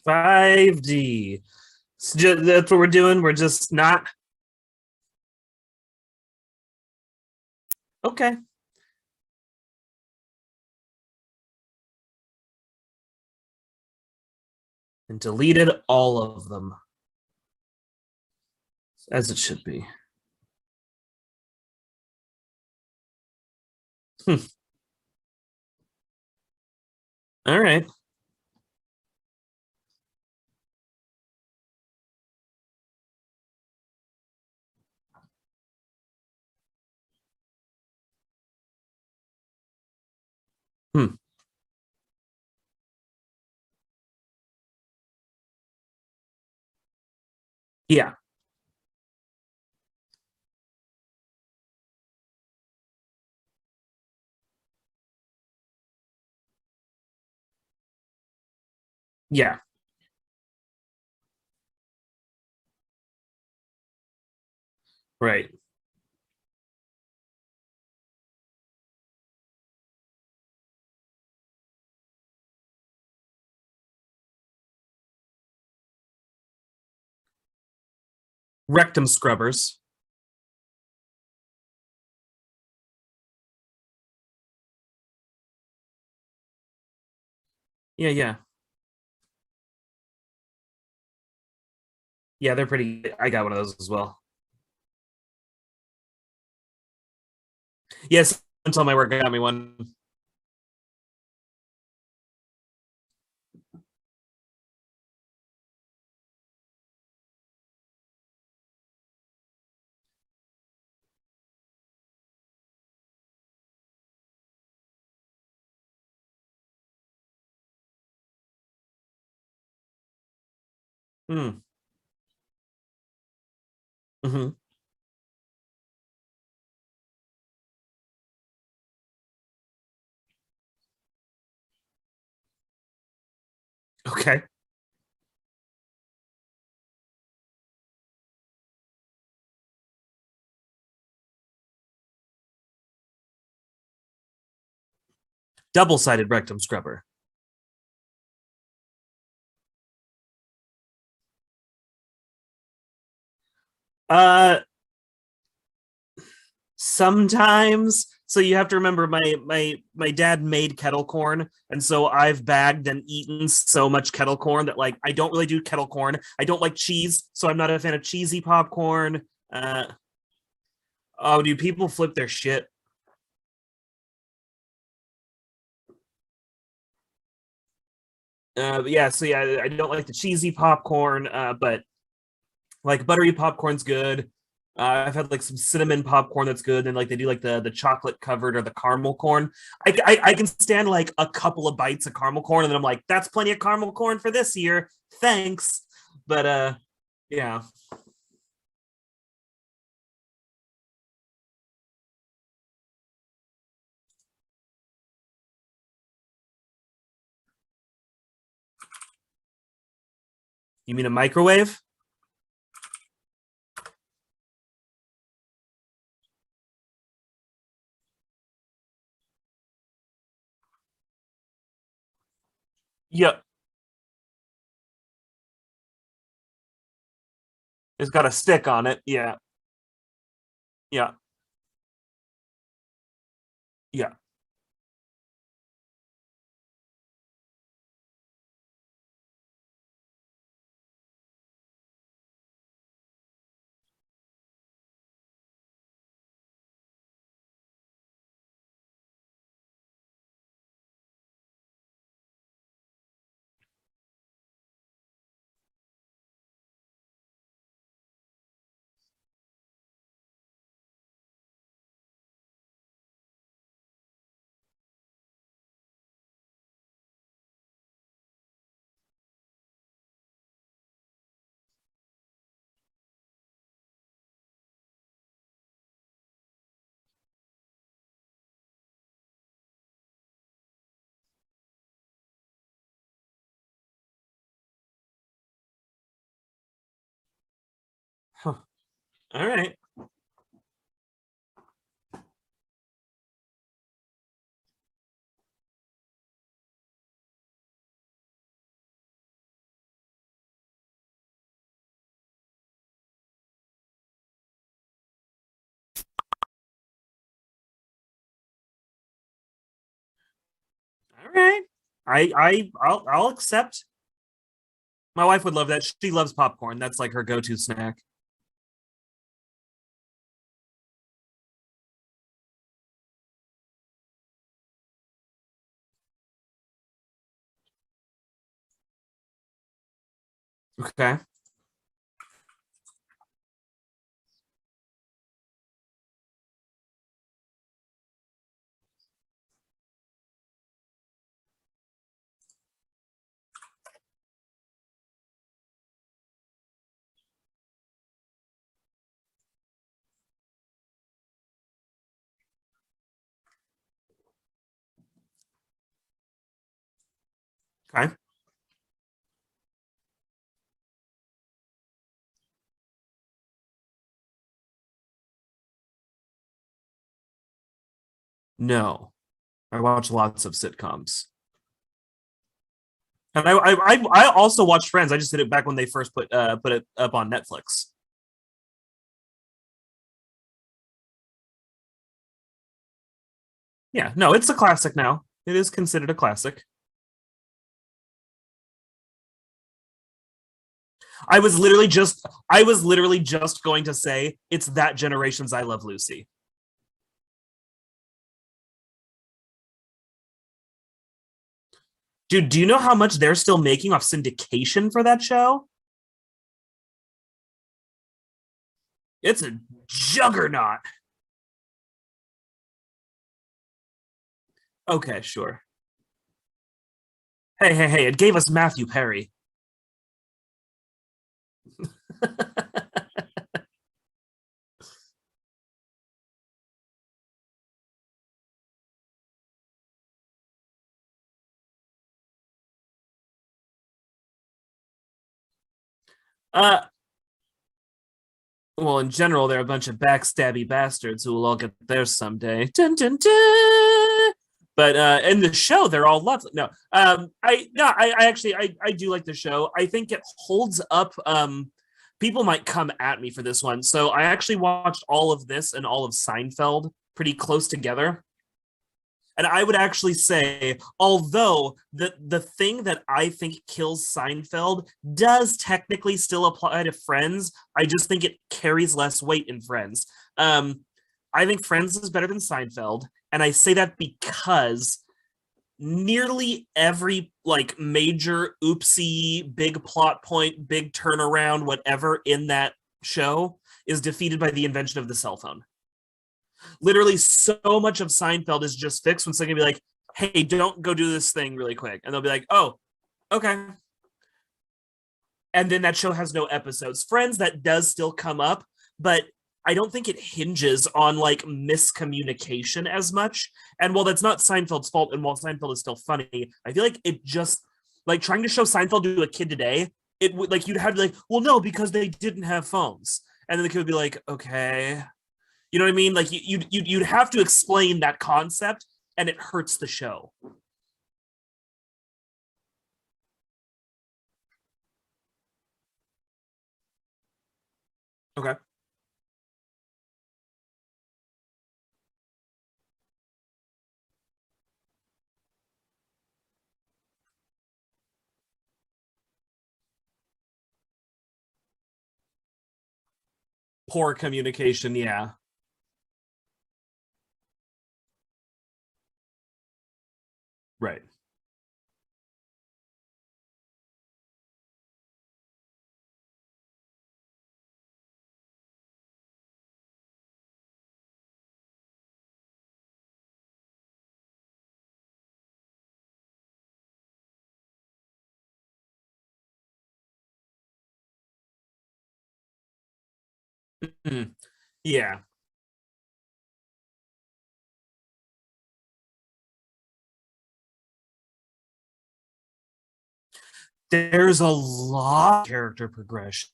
5D. That's what we're doing. We're just not okay. And deleted all of them as it should be. Hmm. All right. Hmm. Yeah. Yeah. Right. Rectum scrubbers. Yeah. Yeah. Yeah. They're pretty. I got one of those as well. Yes. Until my work got me one. Hmm. Mm-hmm. Okay. Double sided rectum scrubber. Uh, Sometimes. So you have to remember my dad made kettle corn, and so I've bagged and eaten so much kettle corn that like I don't really do kettle corn. I don't like cheese, so I'm not a fan of cheesy popcorn. Oh, do people flip their shit? Yeah, so yeah, I don't like the cheesy popcorn, but like buttery popcorn's good. I've had like some cinnamon popcorn that's good, and like they do like the chocolate covered or the caramel corn. I can stand like a couple of bites of caramel corn, and then I'm like, that's plenty of caramel corn for this year. Thanks, but yeah. You mean a microwave? Yep, it's got a stick on it. Yeah, yeah, yeah. Huh. All right. right. I'll accept. My wife would love that. She loves popcorn. That's like her go-to snack. Okay. Okay. No. I watch lots of sitcoms. And I also watched Friends. I just did it back when they first put it up on Netflix. Yeah, no, it's a classic now. It is considered a classic. I was literally just going to say it's that generation's I Love Lucy. Dude, do you know how much they're still making off syndication for that show? It's a juggernaut. Okay, sure. Hey, hey, hey, it gave us Matthew Perry. uh well, in general, they're a bunch of backstabby bastards who will all get there someday. Dun, dun, dun. But in the show, they're all lovely. No, I actually I do like the show. I think it holds up. People might come at me for this one. So I actually watched all of this and all of Seinfeld pretty close together. And I would actually say, although the thing that I think kills Seinfeld does technically still apply to Friends, I just think it carries less weight in Friends. I think Friends is better than Seinfeld, and I say that because nearly every like major oopsie, big plot point, big turnaround, whatever in that show is defeated by the invention of the cell phone. Literally, so much of Seinfeld is just fixed when someone can be like, "Hey, don't go do this thing really quick," and they'll be like, "Oh, okay." And then that show has no episodes. Friends, that does still come up, but I don't think it hinges on like miscommunication as much. And while that's not Seinfeld's fault, and while Seinfeld is still funny, I feel like it just like trying to show Seinfeld to a kid today, it would like you'd have to be like, well, no, because they didn't have phones, and then the kid would be like, okay, you know what I mean? Like you'd have to explain that concept, and it hurts the show. Okay, poor communication. Yeah, right. Mm, yeah, there's a lot of character progression.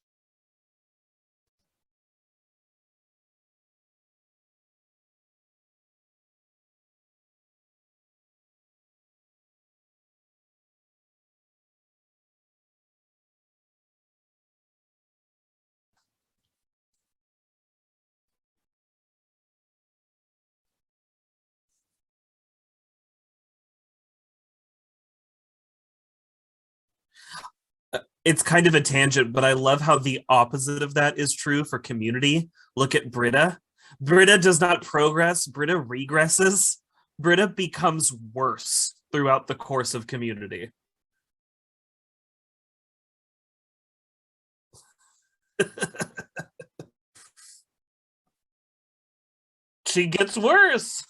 It's kind of a tangent, but I love how the opposite of that is true for Community. Look at Britta. Britta does not progress, Britta regresses. Britta becomes worse throughout the course of Community. She gets worse.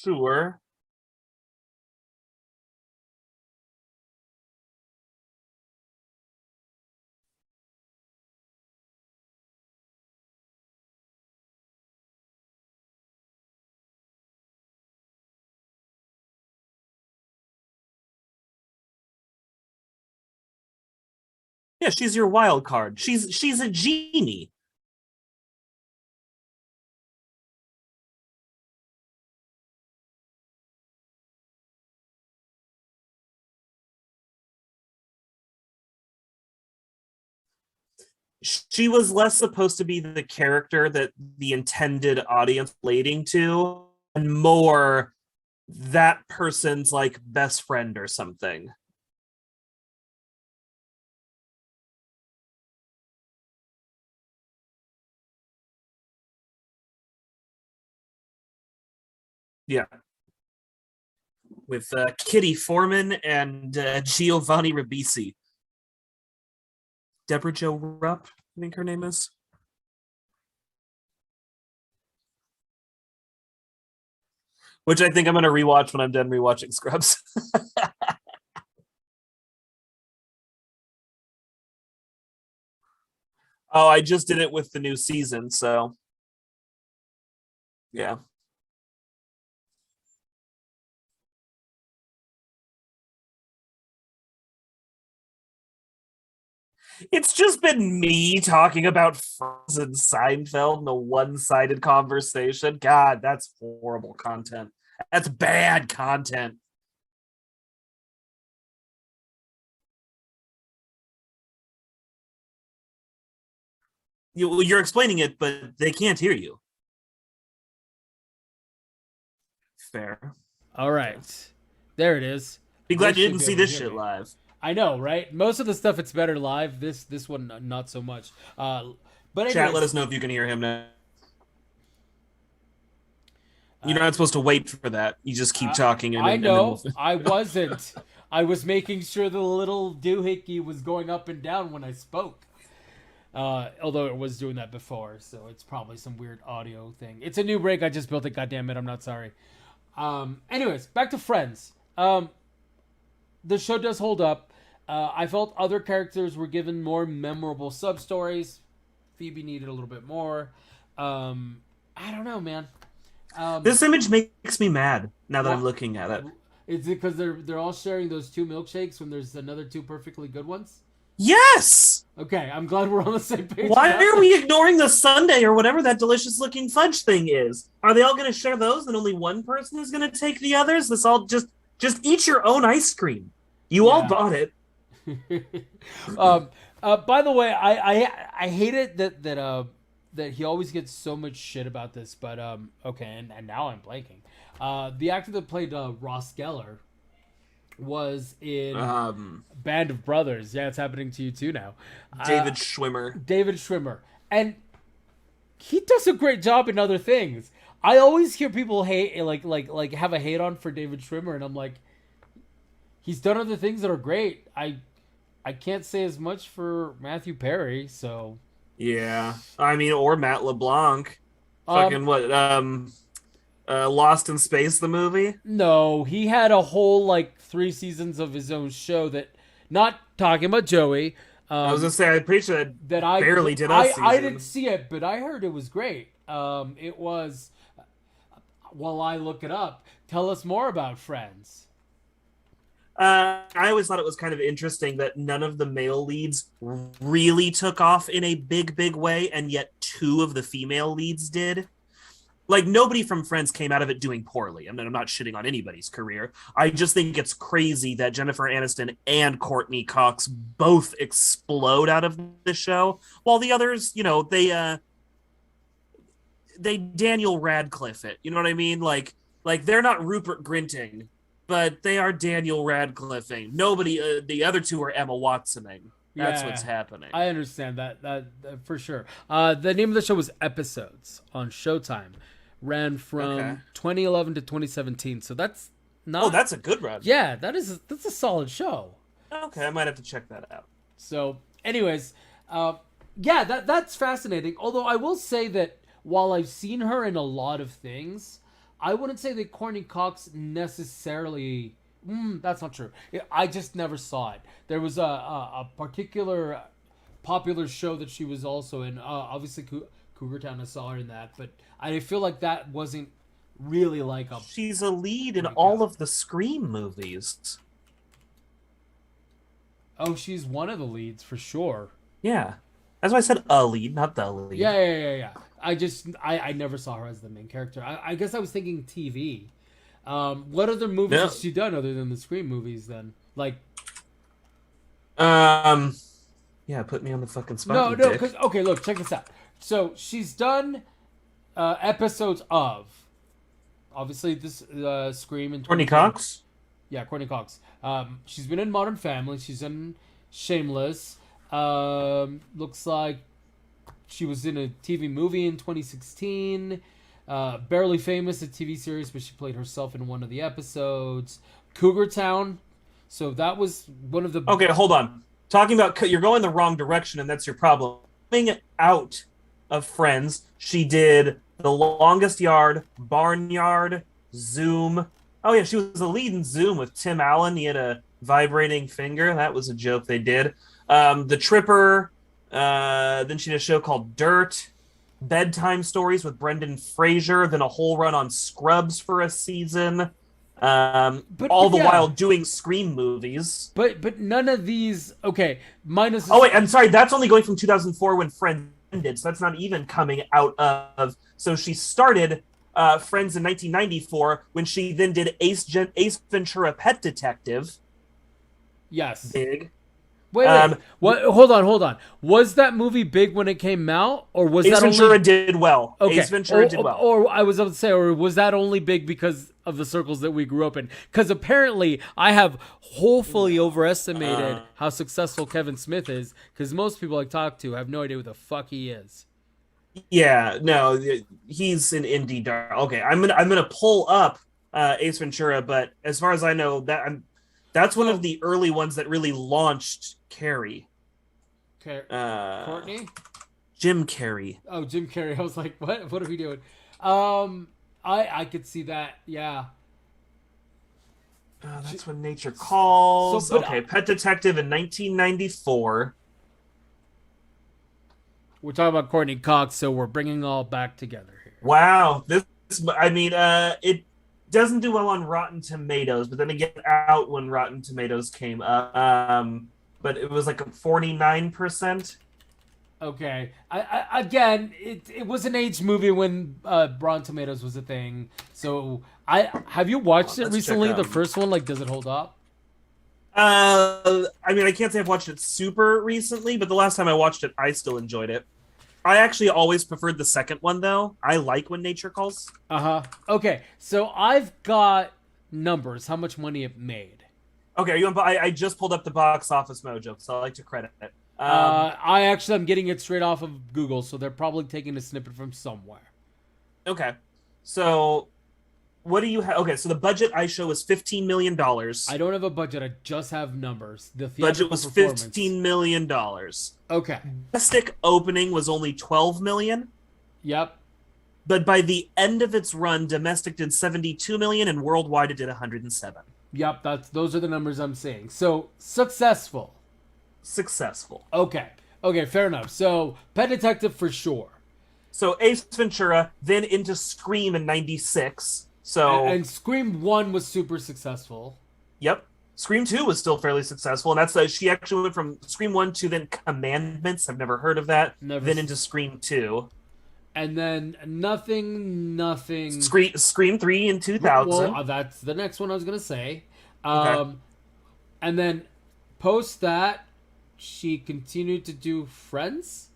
Sure. Yeah, she's your wild card. She's a genie. She was less supposed to be the character that the intended audience relating to, and more that person's like best friend or something. Yeah, with Kitty Foreman and Giovanni Ribisi. Deborah Jo Rupp, I think her name is. Which I think I'm going to rewatch when I'm done rewatching Scrubs. Oh, I just did it with the new season, so yeah. It's just been me talking about Friends and Seinfeld in a one-sided conversation. God, that's horrible content. That's bad content. You're explaining it, but they can't hear you. Fair. All right, there it is. Be They glad you should didn't be see able to this hear shit me. live. I know, right? Most of the stuff it's better live. This one not so much. But Chat, let anyways, us know if you can hear him now. You're uh, not supposed to wait for that. You just keep I, talking, I and then we'll. know I wasn't. I was making sure the little doohickey was going up and down when I spoke. Although it was doing that before, so it's probably some weird audio thing. It's a new break. I just built it. God damn it! I'm not sorry. Anyways, back to Friends. The show does hold up. I felt other characters were given more memorable sub stories. Phoebe needed a little bit more. I don't know, man. Um, This image makes me mad now that I'm what looking at it. is it? Because they're all sharing those two milkshakes when there's another two perfectly good ones. Yes! Okay, I'm glad we're on the same page. Why About are this. we ignoring the Sunday or whatever that delicious looking fudge thing is? Are they all going to share those and only one person is going to take the others? This all just eat your own ice cream. You all Yeah. bought it. um, by the way, I hate it that he always gets so much shit about this, but okay, and now I'm blanking. The actor that played Ross Geller was in Band of Brothers. Yeah, it's happening to you too now. David Schwimmer. David Schwimmer, and he does a great job in other things. I always hear people hate like have a hate on for David Schwimmer, and I'm like, he's done other things that are great. I can't say as much for Matthew Perry, so Yeah. I mean, or Matt LeBlanc. um Fucking what? Lost in Space, the movie? no, he had a whole like 3 seasons of his own show that not talking about Joey. I was Um going to say, I'm pretty sure that that I barely did a I didn't season. see it, but I heard it was great. It was while I look it up. Tell us more about Friends. I always thought it was kind of interesting that none of the male leads really took off in a big way, and yet two of the female leads did. like nobody from Friends came out of it doing poorly. I'm not shitting on anybody's career. I just think it's crazy that Jennifer Aniston and Courtney Cox both explode out of the show, while the others, they Daniel Radcliffe it. You know what I mean? Like they're not Rupert Grinting, but they are Daniel Radcliffing. Nobody, the other two are Emma Watsoning. That's what's happening. I understand that for sure. The name of the show was Episodes on Showtime. Ran from 2011 to 2017. So that's not. Oh, that's a good run. Yeah, that's a solid show. Okay, I might have to check that out. So, anyways, that's fascinating. Although I will say that while I've seen her in a lot of things, I wouldn't say that Courtney Cox necessarily. That's not true. I just never saw it. There was a particular popular show that she was also in. Obviously, Cougar Town, I saw her in that, but I feel like that wasn't really like a. She's a lead in all of the Scream movies. Oh, she's one of the leads for sure. Yeah, that's why I said a lead, not the lead. Yeah. I never saw her as the main character. I guess I was thinking TV. What other movies has she done other than the Scream movies? Then, like, yeah, put me on the fucking spot. No, because okay, look, check this out. So she's done episodes of, obviously this Scream and Courtney Cox. Yeah, Courtney Cox. She's been in Modern Family. She's in Shameless. Looks like she was in a TV movie in 2016. Barely Famous, a TV series, but she played herself in one of the episodes. Cougar Town. So that was one of the. Okay, hold on. Talking about you're going the wrong direction, and that's your problem. Coming out of Friends, she did The Longest Yard, Barnyard, Zoom. Oh yeah, she was a lead in Zoom with Tim Allen. He had a vibrating finger. That was a joke they did. The Tripper. Then she did a show called Dirt. Bedtime Stories with Brendan Fraser. Then a whole run on Scrubs for a season. While doing Scream movies. But none of these. Okay, minus. Oh wait, I'm sorry. That's only going from 2004 when Friends ended, so that's not even coming out of. So she started Friends in 1994 when she then did Ace Ventura: Pet Detective. Yes. Big. Wait. What? Hold on. Was that movie big when it came out, or was Ace that Ventura only... did well? Okay. Ace Ventura did well. Or I was about to say, or was that only big because of the circles that we grew up in? Because apparently, I have hopefully overestimated how successful Kevin Smith is. Because most people I talk to have no idea who the fuck he is. Yeah, no, he's an indie dark. Okay, I'm gonna pull up Ace Ventura, but as far as I know, that's one of the early ones that really launched Carrey. Courtney? Jim Carrey. Oh, Jim Carrey. I was like, what? What are we doing? I could see that. Yeah. That's When Nature Calls. So, Pet Detective in 1994. We're talking about Courtney Cox, so we're bringing all back together here. Wow, it doesn't do well on Rotten Tomatoes, but then again, out when Rotten Tomatoes came up. But it was like a 49%. Okay. Again, it was an age movie when Rotten Tomatoes was a thing. So have you watched it recently? The first one, like, does it hold up? I can't say I've watched it super recently, but the last time I watched it, I still enjoyed it. I actually always preferred the second one, though. I like When Nature Calls. Okay, so I've got numbers, how much money it made. Okay, I just pulled up the Box Office Mojo, so I like to credit it. I'm getting it straight off of Google, so they're probably taking a snippet from somewhere. Okay, so what do you have? Okay, so the budget I show is $15 million. I don't have a budget. I just have numbers. The budget was $15 million. Okay. Domestic opening was only $12 million. Yep. But by the end of its run, domestic did $72 million, and worldwide it did $107. Yep, those are the numbers I'm seeing. So successful. Okay, fair enough. So Pet Detective for sure. So Ace Ventura, then into Scream in '96. So and Scream 1 was super successful. Yep. Scream 2 was still fairly successful, and that's she actually went from Scream 1 to then Commandments. I've never heard of that. Then into Scream 2. And then nothing. Scream 3 in 2000. That's the next one I was gonna say. Okay. And then post that, she continued to do Friends.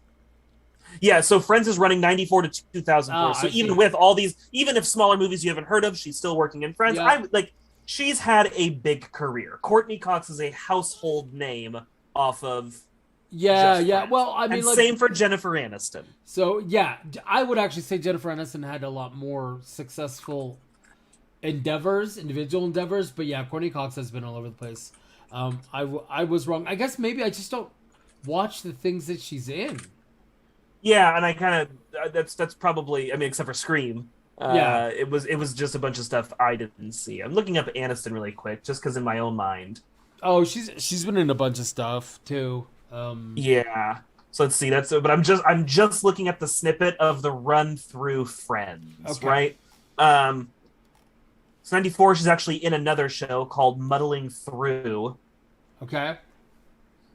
Yeah, so Friends is running 94 to 2004. So I even see. with all these, even if smaller movies you haven't heard of, she's still working in Friends. Yeah, I like she's had a big career. Courtney Cox is a household name off of just yeah. Friends. Well, I mean, And like, same for Jennifer Aniston. so yeah, I would actually say Jennifer Aniston had a lot more successful individual endeavors, but yeah, Courtney Cox has been all over the place. I was wrong. I guess maybe I just don't watch the things that she's in. Yeah, and I kind of that's probably, I mean, except for Scream. Yeah. It was just a bunch of stuff I didn't see. I'm looking up Aniston really quick just because in my own mind. Oh, she's been in a bunch of stuff too. Yeah. So let's see. But I'm just looking at the snippet of the run through Friends, Okay. right? It's 94. She's actually in another show called Muddling Through. Okay.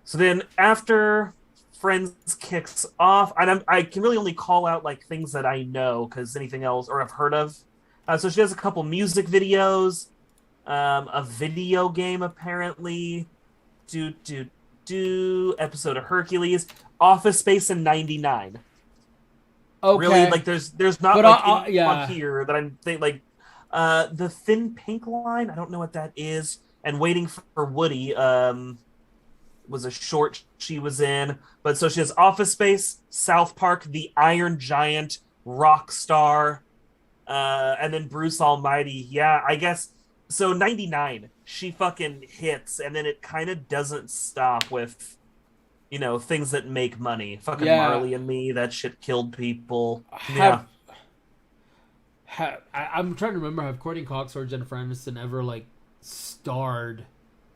So then after Friends kicks off, and I can really only call out like things that I know because anything else or I've heard of. So she does a couple music videos, a video game apparently, episode of Hercules, Office Space in '99. Okay. Really, like there's not But, like any yeah. one here that I'm think like the Thin Pink Line. I don't know what that is. And Waiting for Woody was a short she was in. But so she has Office Space, South Park, The Iron Giant, Rockstar, and then Bruce Almighty. Yeah, I guess so. '99, she fucking hits, and then it kind of doesn't stop with things that make money. Fucking Yeah. Marley and Me, that shit killed people. Yeah. I'm trying to remember, have Courtney Cox or Jennifer Aniston ever like starred,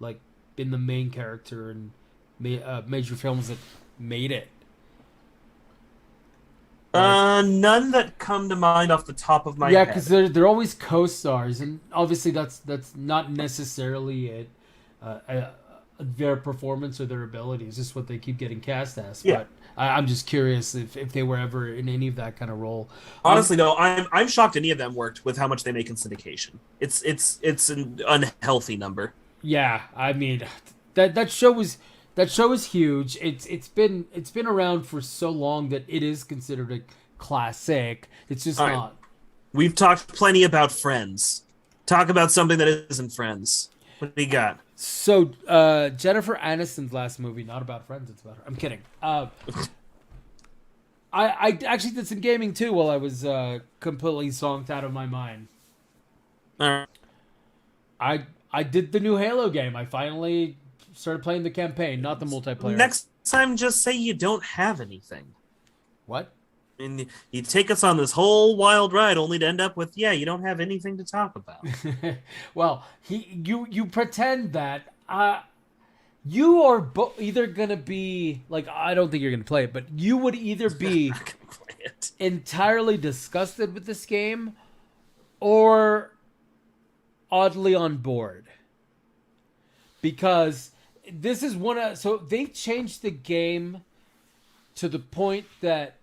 like been the main character in major films that made it? None that come to mind off the top of my Yeah, head. because they're always co-stars, and obviously that's not necessarily it. Their performance or their ability is just what they keep getting cast as. Yeah. But I'm just curious if they were ever in any of that kind of role. Honestly, no, I'm shocked any of them worked with how much they make in syndication. It's an unhealthy number. Yeah, I mean that show is huge. It's been around for so long that it is considered a classic. It's just All right. not. We've talked plenty about Friends. Talk about something that isn't Friends. What do you got? So Jennifer Aniston's last movie, not about Friends, it's about her. I'm kidding. I actually did some gaming too while I was completely zonked out of my mind. All right. I did the new Halo game. I finally started playing the campaign, not the multiplayer. Next time, just say you don't have anything. What? And you take us on this whole wild ride only to end up with, you don't have anything to talk about. Well, you pretend that you are either gonna be like, I don't think you're gonna play it, but you would either be I'm not gonna play it. entirely disgusted with this game or oddly on board, because this is so they've changed the game to the point that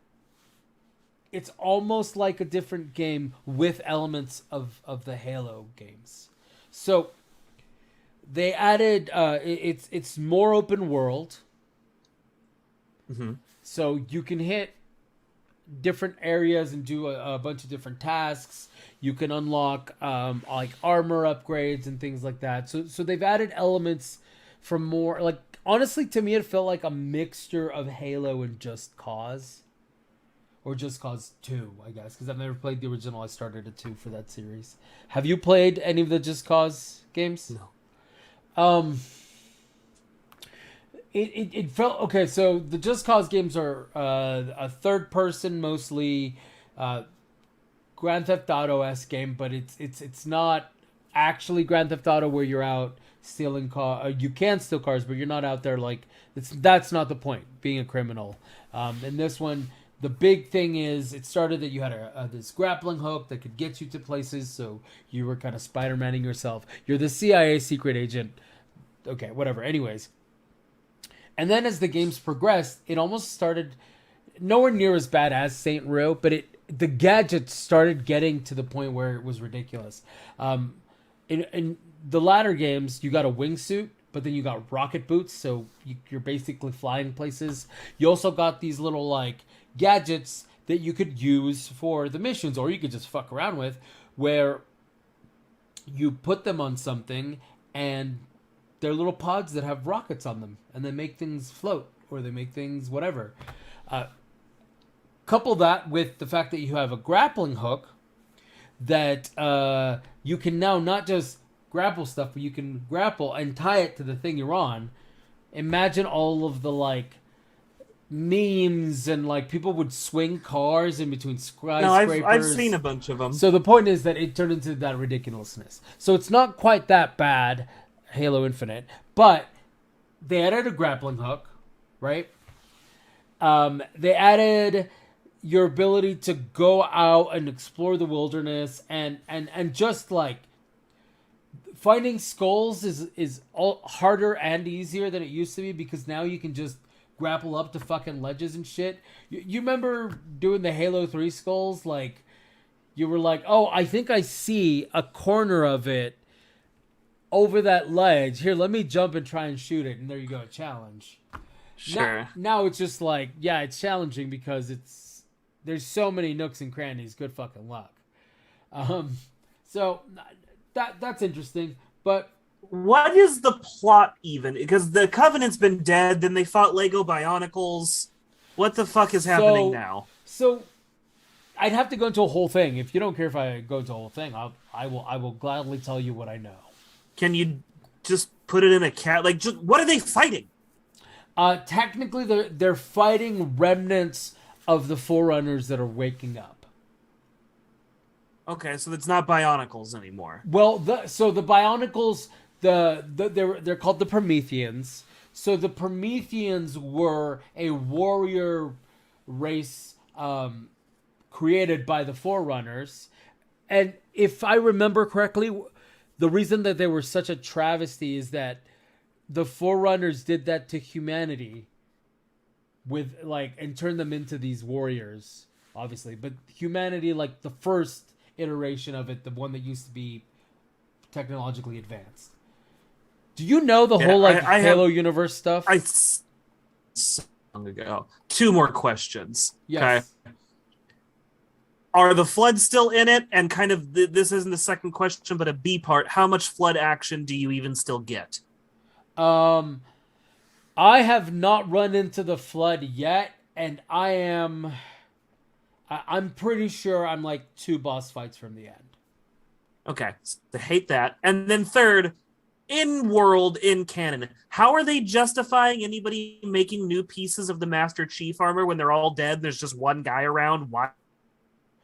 it's almost like a different game with elements of the Halo games. So they added it's more open world. Mm-hmm. So you can hit different areas and do a bunch of different tasks. You can unlock like armor upgrades and things like that. So they've added elements from more, like, honestly, to me it felt like a mixture of Halo and Just Cause. Or Just Cause 2, I guess, because I've never played the original. I started at 2 for that series. Have you played any of the Just Cause games? No. It felt okay. So the Just Cause games are a third person, mostly Grand Theft Auto-esque game, but it's not actually Grand Theft Auto where you're out stealing cars. You can steal cars, but you're not out there like that's not the point. Being a criminal. In this one, the big thing is it started that you had this grappling hook that could get you to places, so you were kind of Spider-Manning yourself. You're the CIA secret agent. Okay, whatever. Anyways. And then as the games progressed, it almost started nowhere near as bad as Saint Row, but the gadgets started getting to the point where it was ridiculous. In the latter games, you got a wingsuit, but then you got rocket boots, so you're basically flying places. You also got these little like gadgets that you could use for the missions, or you could just fuck around with, where you put them on something and they're little pods that have rockets on them, and they make things float, or they make things whatever. Couple that with the fact that you have a grappling hook that you can now not just grapple stuff, but you can grapple and tie it to the thing you're on. Imagine all of the like memes and like people would swing cars in between skyscrapers. No, I've seen a bunch of them. So the point is that it turned into that ridiculousness. So it's not quite that bad, Halo Infinite, but they added a grappling hook, right? They added your ability to go out and explore the wilderness and just like finding skulls is all harder and easier than it used to be, because now you can just grapple up to fucking ledges and shit. You remember doing the Halo 3 skulls? Like, you were like, oh, I think I see a corner of it over that ledge. Here, let me jump and try and shoot it. And there you go, challenge. Sure. Now it's just like, yeah, it's challenging because there's so many nooks and crannies. Good fucking luck. So that's interesting. But what is the plot even? Because the Covenant's been dead, then they fought Lego Bionicles. What the fuck is happening now? So I'd have to go into a whole thing. If you don't care if I go into a whole thing, I will gladly tell you what I know. Can you just put it in a cat? Like, just, what are they fighting? Technically, they're fighting remnants of the Forerunners that are waking up. Okay, so it's not Bionicles anymore. Well, so the Bionicles, they're called the Prometheans. So the Prometheans were a warrior race created by the Forerunners. And if I remember correctly, the reason that they were such a travesty is that the Forerunners did that to humanity with like, and turned them into these warriors, obviously. But humanity, like the first iteration of it, the one that used to be technologically advanced. Do you know the whole like Halo universe stuff? So long ago. 2 more questions. Yes. Okay. Are the Floods still in it? And kind of this isn't the second question, but a B part. How much Flood action do you even still get? I have not run into the Flood yet, and I'm pretty sure I'm like 2 boss fights from the end. Okay, so I hate that. And then third, in world, in canon, how are they justifying anybody making new pieces of the Master Chief armor when they're all dead? There's just one guy around. Why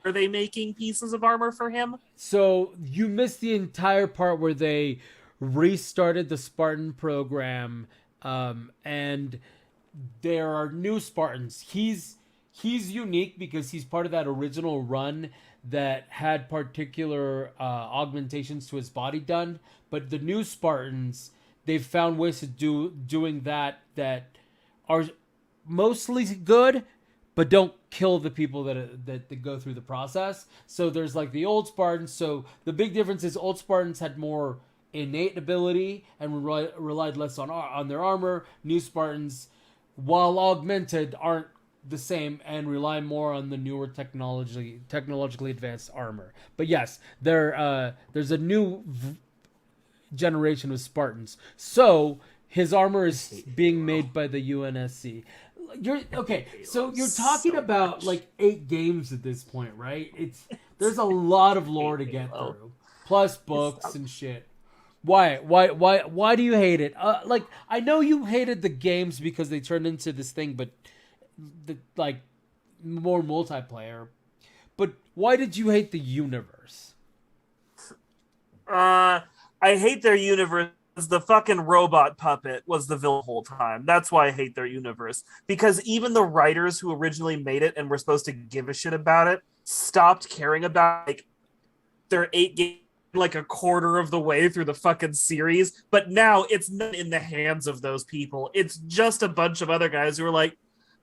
are they making pieces of armor for him? So you missed the entire part where they restarted the Spartan program, and there are new Spartans. He's unique because he's part of that original run that had particular augmentations to his body done. But the new Spartans, they've found ways to doing that are mostly good, but don't kill the people that go through the process. So there's like the old Spartans. So the big difference is old Spartans had more innate ability and relied less on their armor. New Spartans, while augmented, aren't the same and rely more on the newer technologically advanced armor. But yes, there's a new generation of Spartans. So his armor is being made by the UNSC. So you're talking about like 8 games at this point, right? There's a lot of lore to get through, plus books and shit. Why do you hate it? Like, I know you hated the games because they turned into this thing, but like more multiplayer. But why did you hate the universe? I hate their universe. The fucking robot puppet was the villain the whole time. That's why I hate their universe. Because even the writers who originally made it and were supposed to give a shit about it stopped caring about like their 8 games like a quarter of the way through the fucking series. But now it's not in the hands of those people. It's just a bunch of other guys who are like,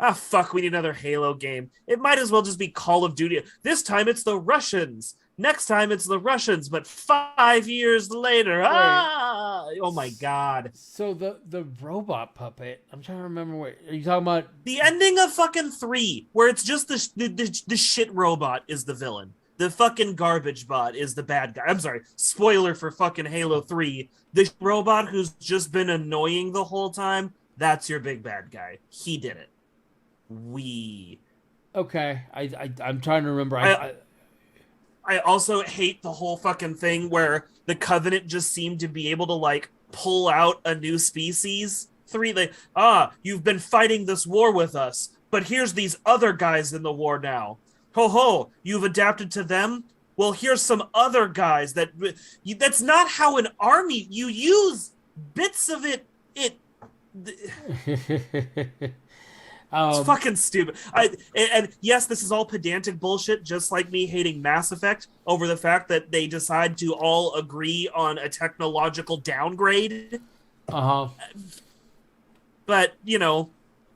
Ah, fuck, we need another Halo game. It might as well just be Call of Duty. This time it's the Russians. Next time it's the Russians, but 5 years later. Ah! Oh my god. So the robot puppet. I'm trying to remember what are you talking about? The ending of fucking 3, where it's just the shit robot is the villain. The fucking garbage bot is the bad guy. I'm sorry, spoiler for fucking Halo 3. The robot who's just been annoying the whole time, that's your big bad guy. He did it. Okay, I'm trying to remember. I also hate the whole fucking thing where the Covenant just seemed to be able to like pull out a new species. 3, you've been fighting this war with us, but here's these other guys in the war now. Ho ho, you've adapted to them? Well, here's some other guys that's not how an army, you use bits of it. It's fucking stupid. And yes, this is all pedantic bullshit, just like me hating Mass Effect over the fact that they decide to all agree on a technological downgrade. But,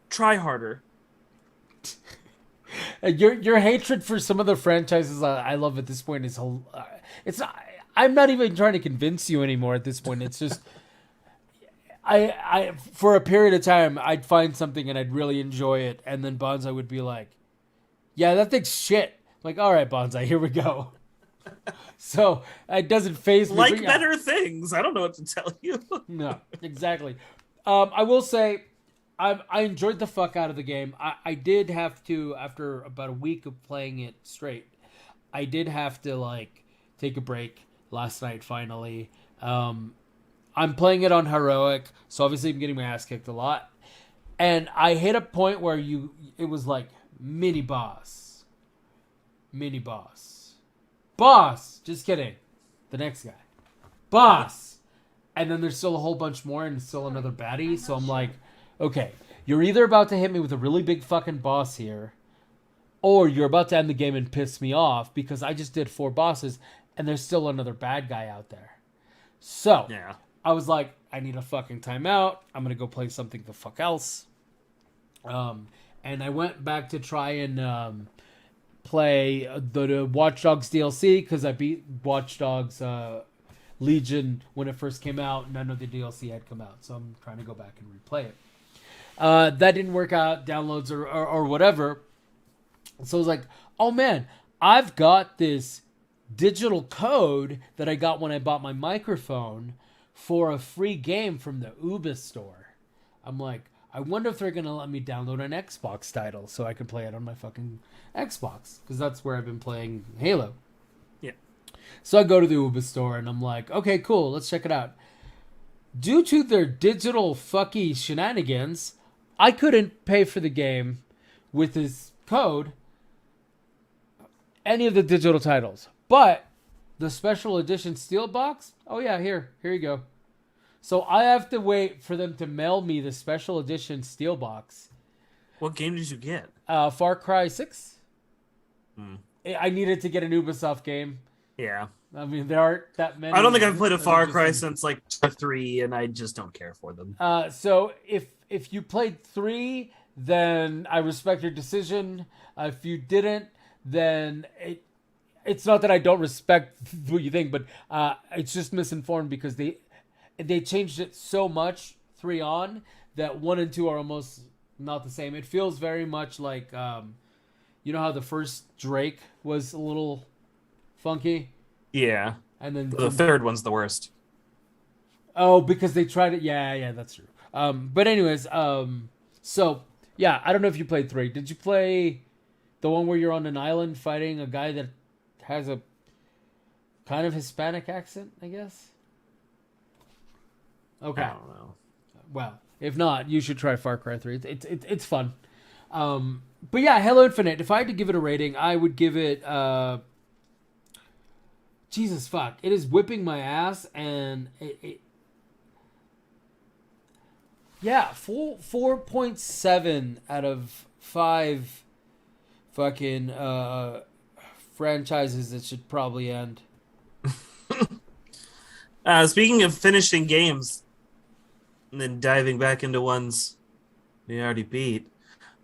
try harder. Your hatred for some of the franchises I love at this point is it's not, I'm not even trying to convince you anymore at this point. It's just I for a period of time I'd find something and I'd really enjoy it, and then Bonsai would be like, "Yeah, that thing's shit." Like, all right, Bonsai, here we go. So it doesn't faze me. Like better things. I don't know what to tell you. No, exactly. I will say, I enjoyed the fuck out of the game. I did have to, after about a week of playing it straight, I did have to like take a break last night finally. I'm playing it on heroic, so obviously I'm getting my ass kicked a lot. And I hit a point where it was like mini boss. Boss! Just kidding. The next guy. Boss! And then there's still a whole bunch more and still another baddie, so I'm like, okay, you're either about to hit me with a really big fucking boss here, or you're about to end the game and piss me off because I just did 4 bosses and there's still another bad guy out there. So, yeah. I was like, I need a fucking timeout. I'm going to go play something the fuck else. And I went back to try and play the Watch Dogs DLC because I beat Watch Dogs Legion when it first came out. None of the DLC had come out, so I'm trying to go back and replay it. That didn't work out, downloads or whatever. So I was like, oh man, I've got this digital code that I got when I bought my microphone for a free game from the Ubi store. I'm like, I wonder if they're going to let me download an Xbox title so I can play it on my fucking Xbox, because that's where I've been playing Halo. Yeah. So I go to the Ubi store and I'm like, okay, cool, let's check it out. Due to their digital fucky shenanigans, I couldn't pay for the game with this code, any of the digital titles. But the special edition Steelbox, oh yeah, here you go. So I have to wait for them to mail me the special edition Steelbox. What game did you get? Far Cry 6. I needed to get an Ubisoft game. Yeah. I mean, there aren't that many. I don't think I've played a Far Cry since like 3, and I just don't care for them. So if you played 3, then I respect your decision. If you didn't, then it's not that I don't respect what you think, but it's just misinformed because they changed it so much 3 on that 1 and 2 are almost not the same. It feels very much like you know how the first Drake was a little funky? Yeah. And then the third one's the worst. Oh, because they tried it. Yeah, that's true. But anyways, so yeah, I don't know if you played 3. Did you play the one where you're on an island fighting a guy that has a kind of Hispanic accent, I guess? Okay. I don't know. Well, if not, you should try Far Cry 3. It's fun. But yeah, Halo Infinite, if I had to give it a rating, I would give it Jesus fuck. It is whipping my ass, and yeah, 4.7 out of 5 fucking franchises that should probably end. Speaking of finishing games and then diving back into ones we already beat,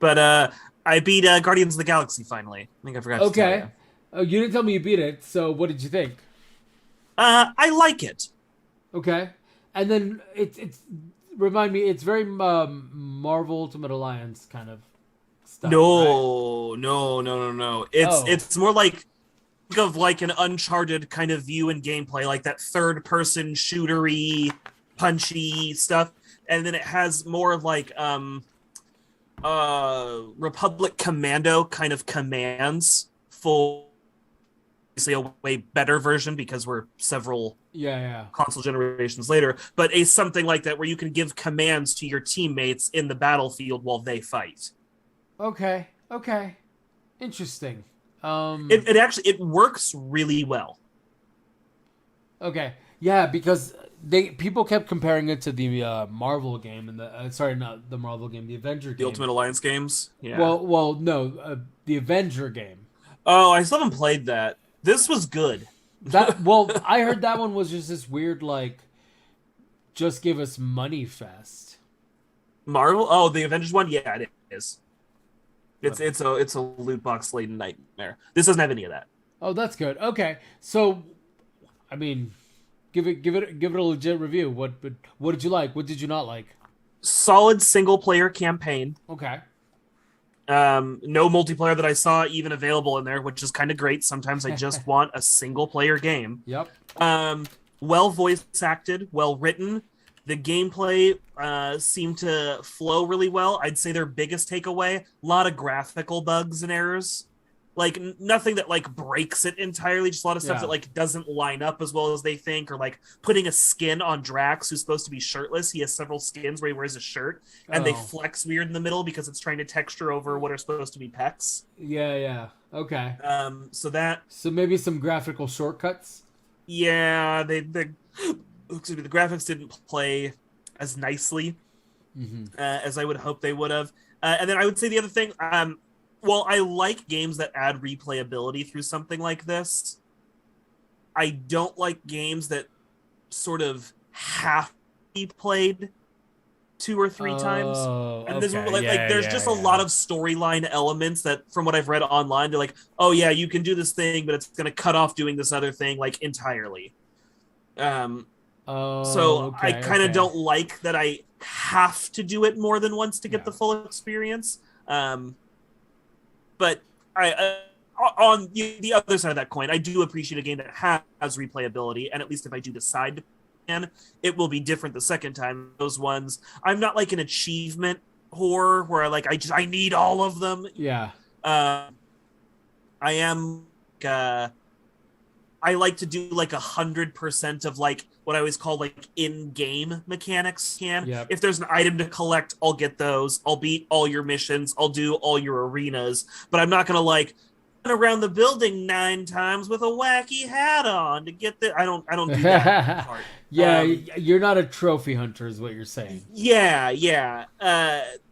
But I beat Guardians of the Galaxy finally. I think I forgot to tell Okay. you. Oh, you didn't tell me you beat it. So what did you think? I like it. Okay. And then it's remind me. It's very Marvel Ultimate Alliance kind of style, right? No, no, no, no, no. Oh. It's more like think of like an Uncharted kind of view and gameplay, like that third person shootery, punchy stuff, and then it has more like Republic Commando kind of commands for obviously a way better version because we're several Yeah, yeah. console generations later, but a something like that where you can give commands to your teammates in the battlefield while they fight. Okay. Okay. Interesting. It actually it works really well. Okay. Yeah, because they people kept comparing it to the Marvel game and the sorry, not the Marvel game, the Avenger The game. Ultimate Alliance games, yeah. Well, no, the Avenger game. Oh, I still haven't played that. This was good. I heard that one was just this weird like just give us money fest. Marvel. Oh, the Avengers one. Yeah, it is. But It's a loot box laden nightmare. This doesn't have any of that. oh, that's good. Okay. So I mean, give it a legit review. What did you like? What did you not like? Solid single player campaign. Okay. No multiplayer that I saw even available in there, which is kind of great. Sometimes I just want a single player game. Yep. Well voice acted, well written. The gameplay seemed to flow really well. I'd say their biggest takeaway: a lot of graphical bugs and errors. Like nothing that like breaks it entirely, just a lot of stuff Yeah. that like doesn't line up as well as they think, or like putting a skin on Drax who's supposed to be shirtless. He has several skins where he wears a shirt and they Oh. flex weird in the middle because it's trying to texture over what are supposed to be pecs. Yeah, yeah. Okay. So that So maybe some graphical shortcuts. yeah, excuse me, the graphics didn't play as nicely as I would hope they would have. And then I would say the other thing, well, I like games that add replayability through something like this. I don't like games that sort of have to be played 2 or 3 times. Oh, And there's okay. like, Yeah, there's yeah, just a yeah. lot of storyline elements that, from what I've read online, they're like, oh yeah, you can do this thing, but it's going to cut off doing this other thing like entirely. Oh, So I okay, kind of okay. don't like that I have to do it more than once to get Yeah. the full experience. But on the other side of that coin, I do appreciate a game that has replayability, and at least if I do decide to plan, it will be different the second time. Those ones, I'm not like an achievement whore where I need all of them. Yeah. I am. I like to do like 100% of like what I always call like in-game mechanics. Yep. If there's an item to collect, I'll get those. I'll beat all your missions. I'll do all your arenas. But I'm not gonna like run around the building 9 times with a wacky hat on to get there. I don't do that part. Yeah, you're not a trophy hunter, is what you're saying. Yeah.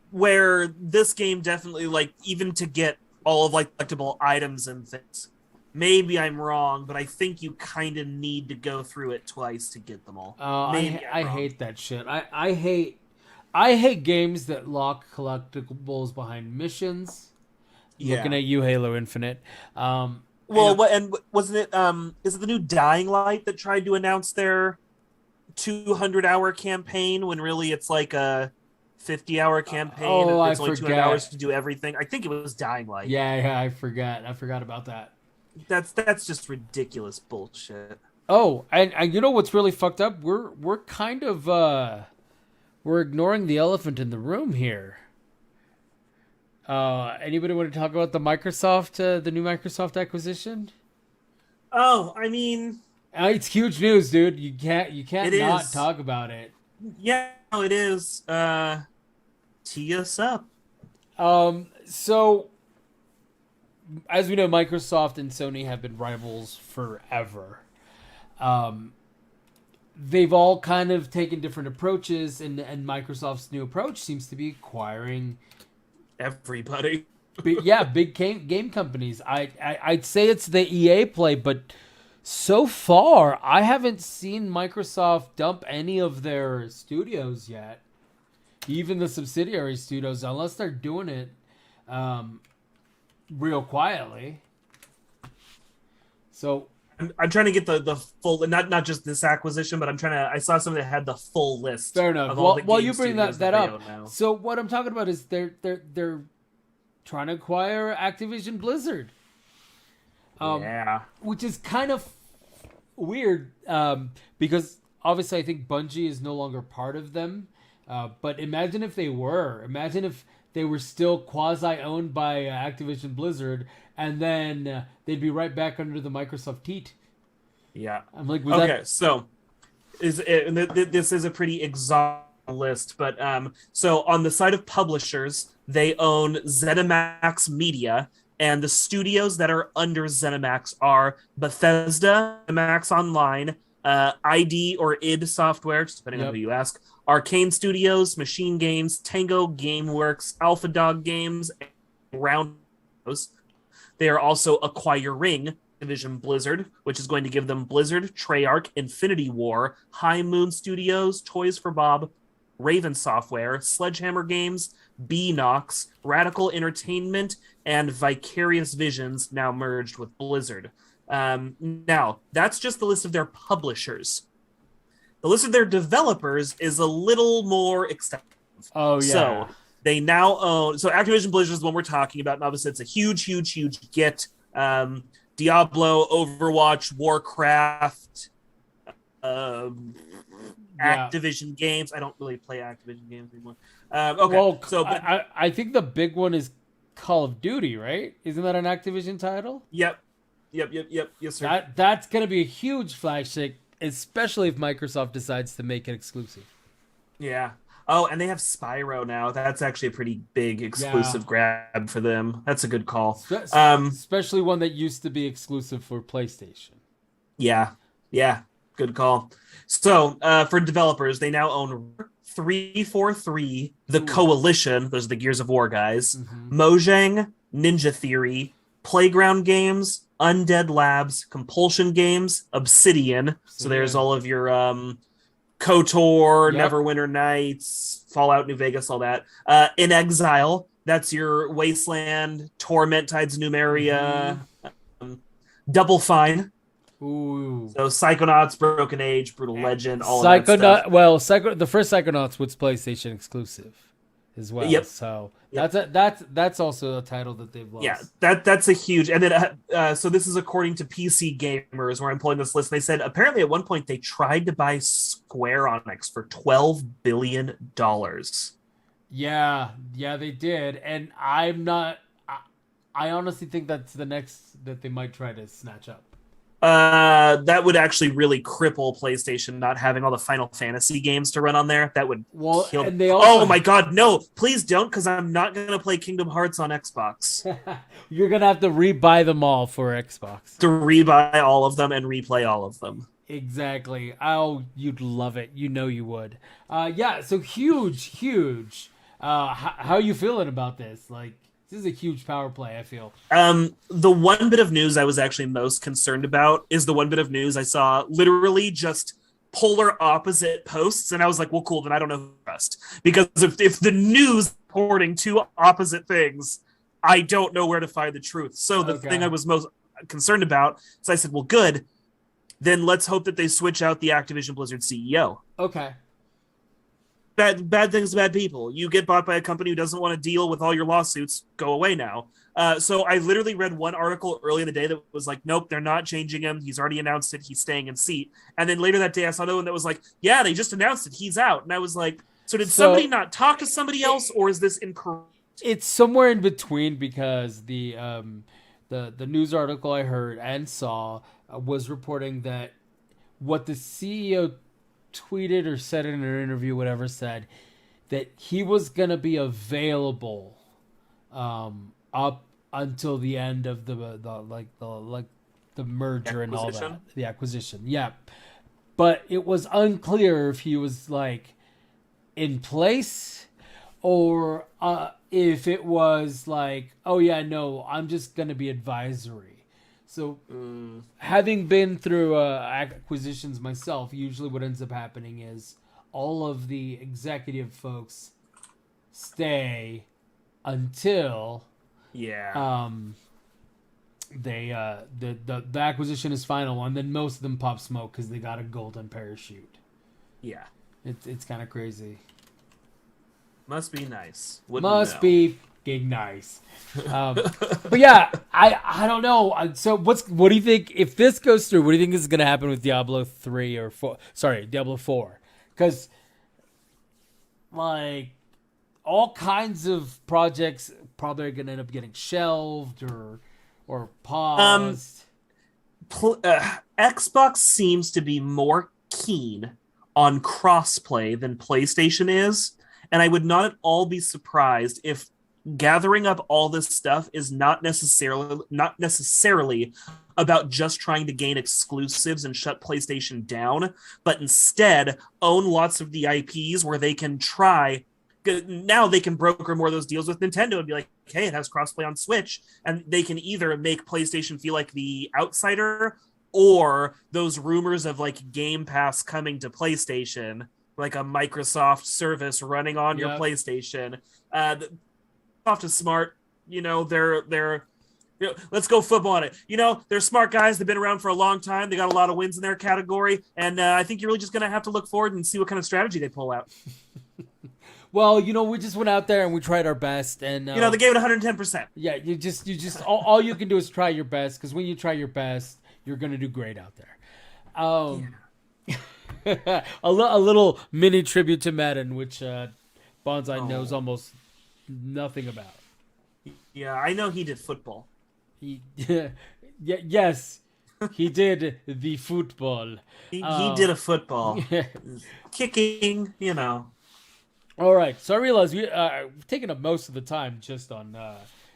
Where this game definitely like even to get all of like collectible items and things. Maybe I'm wrong, but I think you kind of need to go through it twice to get them all. Maybe I I'm wrong. hate that shit. I hate games that lock collectibles behind missions. Looking Yeah. at you, Halo Infinite. Well, wasn't it? Is it the new Dying Light that tried to announce their 200-hour campaign when really it's like a 50-hour campaign and I it's only 200 forget. hours to do everything? I think it was Dying Light. Yeah, I forgot. I forgot about that. That's just ridiculous bullshit. Oh, and you know what's really fucked up? We're kind of we're ignoring the elephant in the room here. Anybody want to talk about the new Microsoft acquisition? Oh, I mean, It's huge news, dude. You can't it not is. talk about it. Yeah, no, it is. Tee us up. So as we know, Microsoft and Sony have been rivals forever. They've all kind of taken different approaches, and Microsoft's new approach seems to be acquiring Everybody. big game companies. I'd say it's the EA play, but so far I haven't seen Microsoft dump any of their studios yet, even the subsidiary studios, unless they're doing it real quietly. So I'm trying to get the full, not just this acquisition, but I saw something that had the full list. fair enough. Of all the While game you bring studios that they up, own now. so what I'm talking about is they're trying to acquire Activision Blizzard. Yeah. Which is kind of weird because obviously I think Bungie is no longer part of them. But imagine if they were. Imagine if they were still quasi-owned by Activision Blizzard, and then they'd be right back under the Microsoft teat. Yeah. I'm like, so this is a pretty exhaustive list, but so on the side of publishers, they own ZeniMax Media, and the studios that are under ZeniMax are Bethesda, ZeniMax Online, ID or id Software, just depending on who you ask, Arcane Studios, Machine Games, Tango Gameworks, Alpha Dog Games, and Roundhouse. They are also acquiring Activision Blizzard, which is going to give them Blizzard, Treyarch, Infinity War, High Moon Studios, Toys for Bob, Raven Software, Sledgehammer Games, Beanox, Radical Entertainment, and Vicarious Visions, now merged with Blizzard. Now, that's just the list of their publishers. The list of their developers is a little more extensive. Oh, yeah. So they now own... So Activision Blizzard is the one we're talking about, and obviously it's a huge get. Diablo, Overwatch, Warcraft, Activision games. I don't really play Activision games anymore. Okay, well, so I think the big one is Call of Duty, right? Isn't that an Activision title? Yep. Yes, sir. That's going to be a huge flagship, especially if Microsoft decides to make it exclusive. Yeah. Oh, and they have Spyro now. That's actually a pretty big exclusive grab for them. That's a good call. Especially one that used to be exclusive for PlayStation. Yeah. Good call. So, for developers, they now own 343, The Coalition. Those are the Gears of War guys. Mm-hmm. Mojang, Ninja Theory, Playground Games, Undead Labs, Compulsion Games, Obsidian. So there's all of your KOTOR, Neverwinter Nights, Fallout New Vegas, all that. In Exile, that's your Wasteland, Torment, Tides of Numeria, Double Fine. Ooh. So Psychonauts, Broken Age, Brutal Legend, all of that stuff. Well, the first Psychonauts was PlayStation exclusive as well. Yep. So that's also a title that they've lost. Yeah, that's a huge. And then so this is according to PC Gamers, where I'm pulling this list. And they said apparently at one point they tried to buy Square Enix for $12 billion. Yeah, they did, and I'm not. I honestly think that's the next that they might try to snatch up. That would actually really cripple PlayStation not having all the Final Fantasy games to run on there. That would kill. And they also... Oh my god, no! Please don't, because I'm not gonna play Kingdom Hearts on Xbox. You're gonna have to rebuy them all for Xbox. To rebuy all of them and replay all of them. Exactly. Oh, you'd love it. You know you would. Yeah. So huge. How are you feeling about this? Like, this is a huge power play, I feel. The one bit of news I was actually most concerned about is the one bit of news I saw literally just polar opposite posts, and I was like, well, cool, then I don't know who to trust. Because if the news reporting two opposite things, I don't know where to find the truth. So the thing I was most concerned about, so I said, well, good, then let's hope that they switch out the Activision Blizzard CEO. Okay. Bad things to bad people. You get bought by a company who doesn't want to deal with all your lawsuits, go away now. So I literally read one article early in the day that was like, nope, they're not changing him. He's already announced it. He's staying in seat. And then later that day, I saw another one that was like, yeah, they just announced it. He's out. And I was like, so did somebody not talk to somebody else, or is this incorrect? It's somewhere in between, because the news article I heard and saw was reporting that what the CEO tweeted or said in an interview, whatever, said that he was going to be available up until the end of the merger and all that, the acquisition. Yeah. But it was unclear if he was like in place, or if it was like, oh yeah, no, I'm just going to be advisory. So, having been through acquisitions myself, usually what ends up happening is all of the executive folks stay until Yeah. The acquisition is final, and then most of them pop smoke because they got a golden parachute. Yeah. It's kind of crazy. Must be nice. Must be fucking nice. But yeah, I don't know. So what do you think if this goes through? What do you think is going to happen with Diablo 3 or 4? Sorry, Diablo 4, because like all kinds of projects probably are going to end up getting shelved or paused. Xbox seems to be more keen on crossplay than PlayStation is, and I would not at all be surprised if gathering up all this stuff is not necessarily about just trying to gain exclusives and shut PlayStation down, but instead own lots of the IPs where they can try. Now they can broker more of those deals with Nintendo and be like, hey, it has crossplay on Switch, and they can either make PlayStation feel like the outsider, or those rumors of like Game Pass coming to PlayStation, like a Microsoft service running on your PlayStation. Microsoft is smart, they're let's go football on it. They're smart guys. They've been around for a long time. They got a lot of wins in their category, and I think you're really just going to have to look forward and see what kind of strategy they pull out. Well, we just went out there and we tried our best, and they gave it 110%. Yeah, you just all you can do is try your best, because when you try your best, you're gonna do great out there. A little mini tribute to Madden, which Bonsai knows almost nothing about. Yeah, I know he did football. Yes, he did the football. He did a football. Kicking, All right, so I realize we've taken up most of the time just on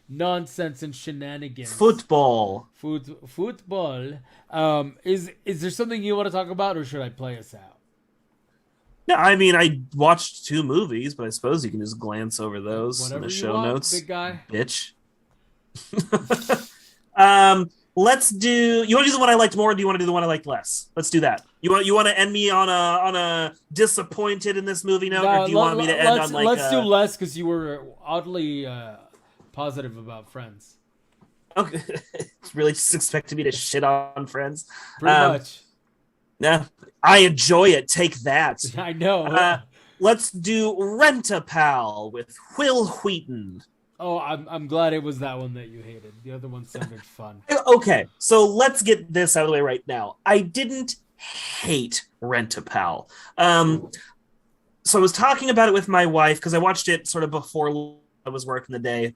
nonsense and shenanigans. Football. Football. Is there something you want to talk about, or should I play us out? No, I mean, I watched 2 movies, but I suppose you can just glance over those in the show notes. Big guy. Bitch. Let's do. You want to do the one I liked more, or do you want to do the one I liked less? Let's do that. You want to end me on a disappointed in this movie note, or do you want me to end on like? Let's do less, because you were oddly positive about Friends. Okay, really just expected me to shit on Friends. Pretty much. Yeah, I enjoy it. Take that. I know. Let's do Rent-A-Pal with Will Wheaton. Oh, I'm glad it was that one that you hated. The other one sounded fun. Okay, so let's get this out of the way right now. I didn't hate Rent-A-Pal. So I was talking about it with my wife because I watched it sort of before I was working the day,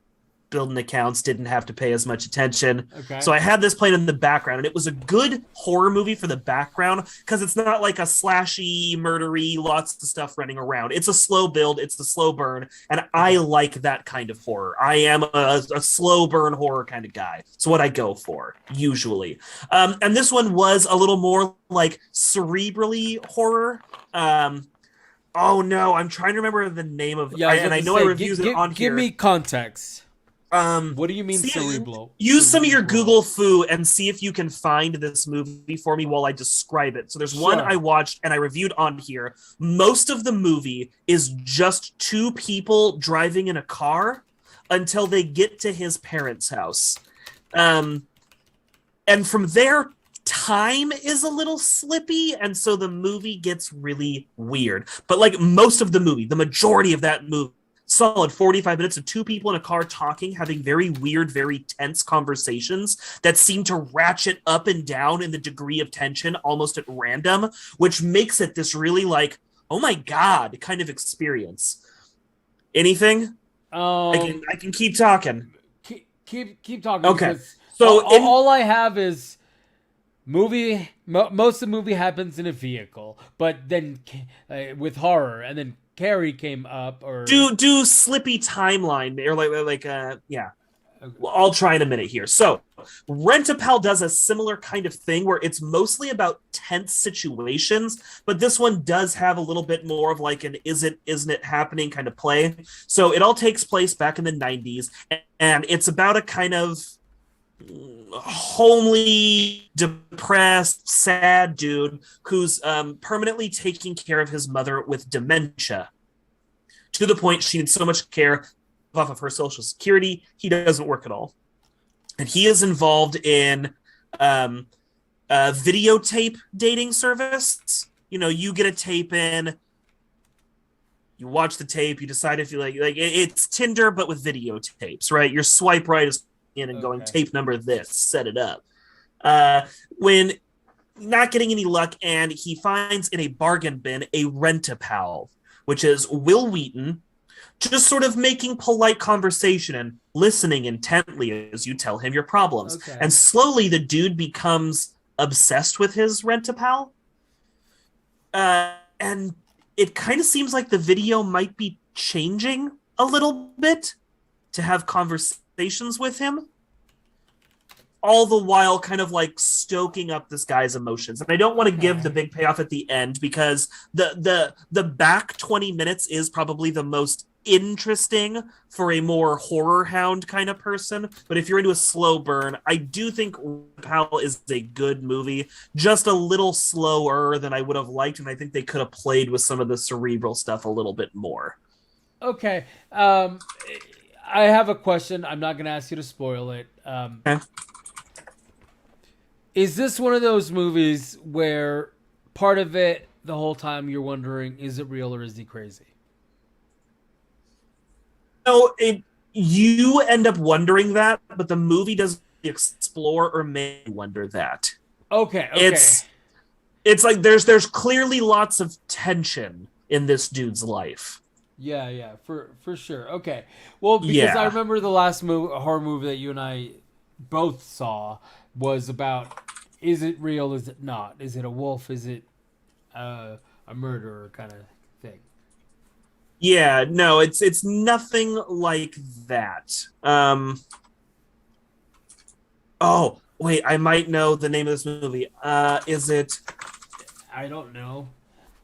building accounts, didn't have to pay as much attention. Okay. So I had this playing in the background, and it was a good horror movie for the background because it's not like a slashy, murdery, lots of stuff running around. It's a slow build, it's the slow burn, and I like that kind of horror. I am a slow burn horror kind of guy. It's what I go for, usually. And this one was a little more like cerebrally horror. Oh no, I'm trying to remember the name of I know I reviewed it on here. Give me context. What do you mean cerebral? Use some of your Google foo and see if you can find this movie for me while I describe it. So there's one I watched and I reviewed on here. Most of the movie is just 2 people driving in a car until they get to his parents' house. And from there, time is a little slippy, and so the movie gets really weird. But like most of the movie, the majority of that movie, solid 45 minutes of 2 people in a car talking, having very weird, very tense conversations that seem to ratchet up and down in the degree of tension almost at random, which makes it this really like, oh my God, kind of experience. Anything? I can keep talking. Keep talking. Okay. So all I have is movie. Most of the movie happens in a vehicle, but then with horror, and then Carrie came up, or do slippy timeline, or yeah. Well, I'll try in a minute here. So Rent-A-Pal does a similar kind of thing where it's mostly about tense situations, but this one does have a little bit more of like an isn't it happening kind of play. So it all takes place back in the 90s, and it's about a kind of homely, depressed, sad dude who's permanently taking care of his mother with dementia, to the point she needs so much care off of her social security. He doesn't work at all. And he is involved in a videotape dating service. You know, you get a tape in, you watch the tape, you decide if you like it's Tinder, but with videotapes, right? Your swipe right is in and going tape number this, set it up. When not getting any luck, and he finds in a bargain bin a rent-a-pal, which is Will Wheaton, just sort of making polite conversation and listening intently as you tell him your problems. Okay. And slowly the dude becomes obsessed with his rent-a-pal. And it kind of seems like the video might be changing a little bit to have conversations with him, all the while kind of like stoking up this guy's emotions. And I don't want to give the big payoff at the end, because the back 20 minutes is probably the most interesting for a more horror hound kind of person. But if you're into a slow burn, I do think Pal is a good movie, just a little slower than I would have liked, and I think they could have played with some of the cerebral stuff a little bit more. Okay. I have a question. I'm not going to ask you to spoil it. Okay. Is this one of those movies where part of it, the whole time you're wondering, is it real or is he crazy? No, you end up wondering that, but the movie doesn't explore or make you wonder that. Okay. It's like there's clearly lots of tension in this dude's life. Yeah, for sure. Okay. Well, because I remember the last horror movie that you and I both saw was about, is it real, is it not? Is it a wolf? Is it a murderer kind of thing? Yeah, no, it's nothing like that. Oh, wait, I might know the name of this movie. Is it? I don't know.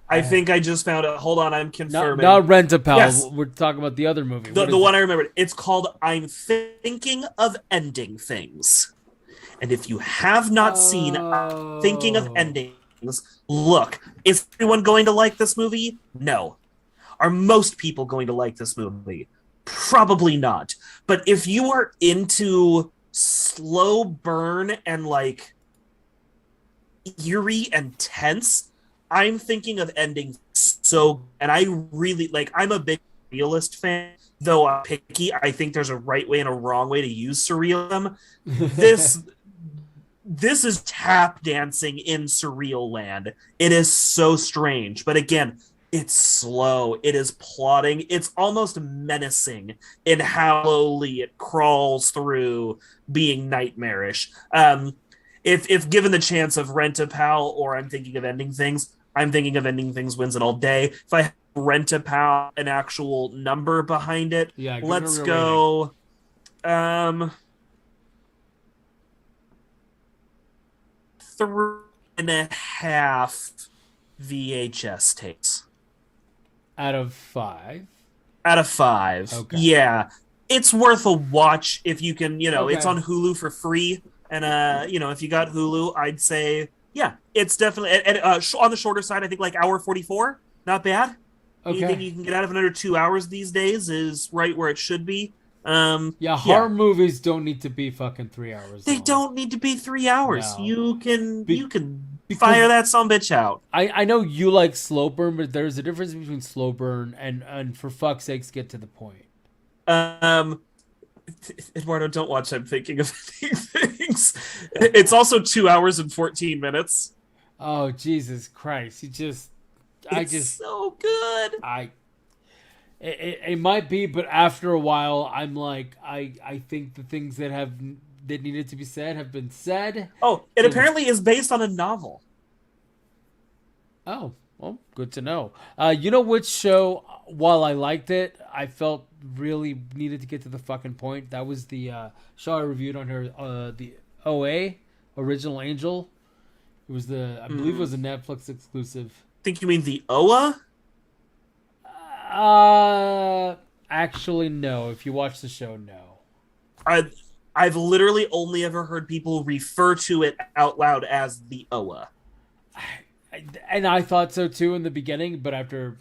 I think I just found it. Hold on, I'm confirming. Not Rent-a-Pal. Yes. We're talking about the other movie. The one I remembered. It's called I'm Thinking of Ending Things. And if you have not seen I'm Thinking of Ending Things, look, is everyone going to like this movie? No. Are most people going to like this movie? Probably not. But if you are into slow burn and like eerie and tense, I'm Thinking of Ending so, and I really like, I'm a big realist fan, though I'm picky. I think there's a right way and a wrong way to use surrealism. This is tap dancing in surreal land. It is so strange. But again, it's slow. It is plotting. It's almost menacing in how slowly it crawls through being nightmarish. If given the chance of Rent-a-Pal or I'm Thinking of Ending Things, I'm Thinking of Ending Things wins it all day. If I have Rent-a-Pal, an actual number behind it, let's go. 3.5 VHS tapes. Out of 5? Out of 5. Okay. Yeah. It's worth a watch if you can, it's on Hulu for free. And, if you got Hulu, I'd say, yeah, it's definitely, and on the shorter side, I think like hour 44, not bad. Okay. Anything you can get out of it under 2 hours these days is right where it should be. Horror movies don't need to be fucking 3 hours. They don't need to be 3 hours. No. You can fire that sumbitch out. I know you like slow burn, but there's a difference between slow burn and for fuck's sakes, get to the point. Eduardo, don't watch I'm Thinking of Things. It's also 2 hours and 14 minutes. Oh, Jesus Christ. It's so good. It might be, but after a while, I'm like, I think the things that needed to be said have been said. Oh, it apparently is based on a novel. Oh, well, good to know. You know which show, while I liked it, I felt really needed to get to the fucking point? That was the show I reviewed on her, the OA, Original Angel. It was I believe it was a Netflix exclusive. Think you mean the OA? Actually, no. If you watch the show, no. I've literally only ever heard people refer to it out loud as the OA. And I thought so too in the beginning, but after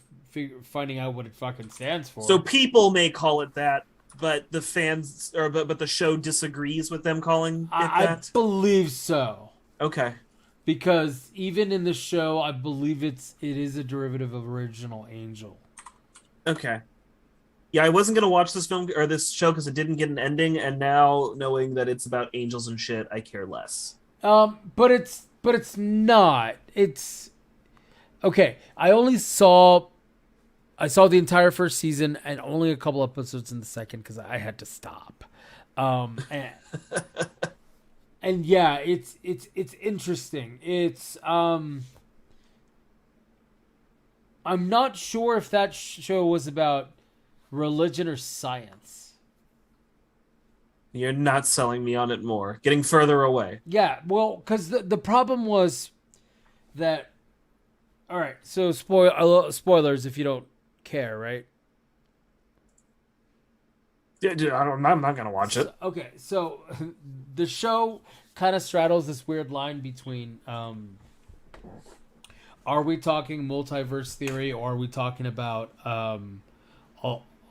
finding out what it fucking stands for. So people may call it that. but the fans but the show disagrees with them calling it I that. believe so. Okay. Because even in the show, I believe it is a derivative of Original Angel. Okay. Yeah, I wasn't gonna watch this film or this show because it didn't get an ending, and now knowing that it's about angels and shit, I care less. But it's not. It's okay. I saw the entire first season and only a couple episodes in the second because I had to stop. And, and yeah, it's interesting. I'm not sure if that show was about religion or science. You're not selling me on it more. Getting further away. Yeah, well, because the problem was that. All right, so spoilers if you don't care, right? Yeah, dude, I'm not gonna watch it. Okay, so the show kind of straddles this weird line between are we talking multiverse theory or are we talking about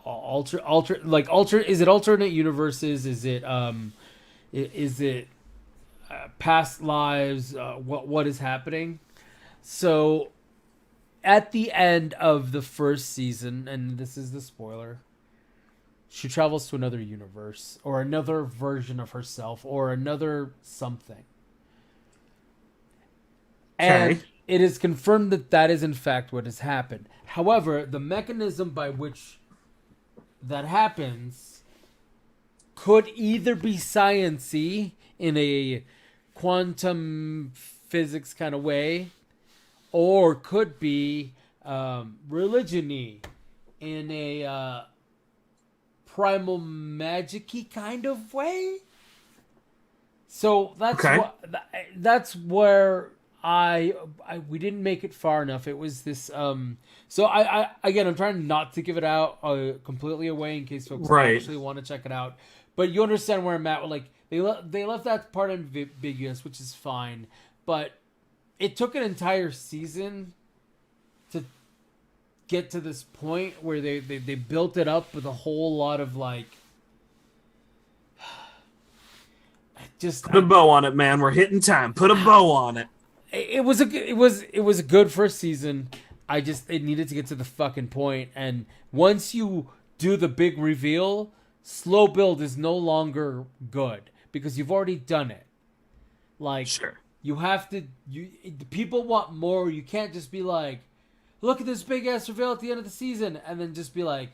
is it alternate universes? Is it past lives? What is happening? So at the end of the first season, and this is the spoiler, she travels to another universe or another version of herself or another something. And Okay. it is confirmed that that is in fact what has happened. However, the mechanism by which that happens could either be science-y in a quantum physics kind of way, or could be religion-y in a primal magic-y kind of way. So that's where we didn't make it far enough. It was this so I again, I'm trying not to give it out completely away in case folks actually want to check it out. But you understand where I'm at. Like they left that part ambiguous, which is fine. But it took an entire season to get to this point where they built it up with a whole lot of like just Put a bow on it, man. We're hitting time. Put a bow on it. It was a good first season. It needed to get to the fucking point, and once you do the big reveal, slow build is no longer good because you've already done it. Like, sure. You have to. People want more. You can't just be like, look at this big ass reveal at the end of the season, and then just be like,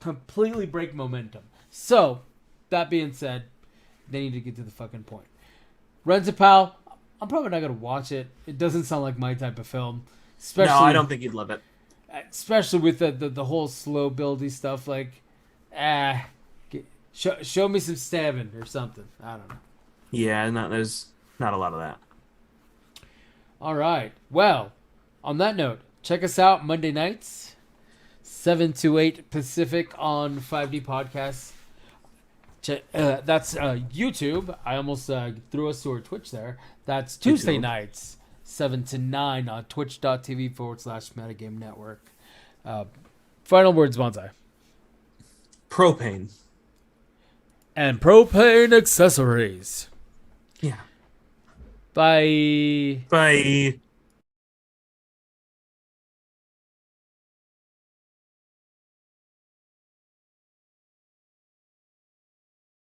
completely break momentum. So, that being said, they need to get to the fucking point. Rent a Pal. I'm probably not gonna watch it. It doesn't sound like my type of film. No, I don't think you'd love it. Especially with the whole slow buildy stuff. Like, show me some stabbing or something. I don't know. Yeah, there's not a lot of that. All right. Well, on that note, check us out Monday nights, 7 to 8 Pacific on 5D Podcasts. That's YouTube. I almost threw us to our Twitch there. That's Tuesday nights, 7 to 9 on twitch.tv/Metagame Network. Final words, Bonsai. Propane. And propane accessories. Yeah. Bye. Bye.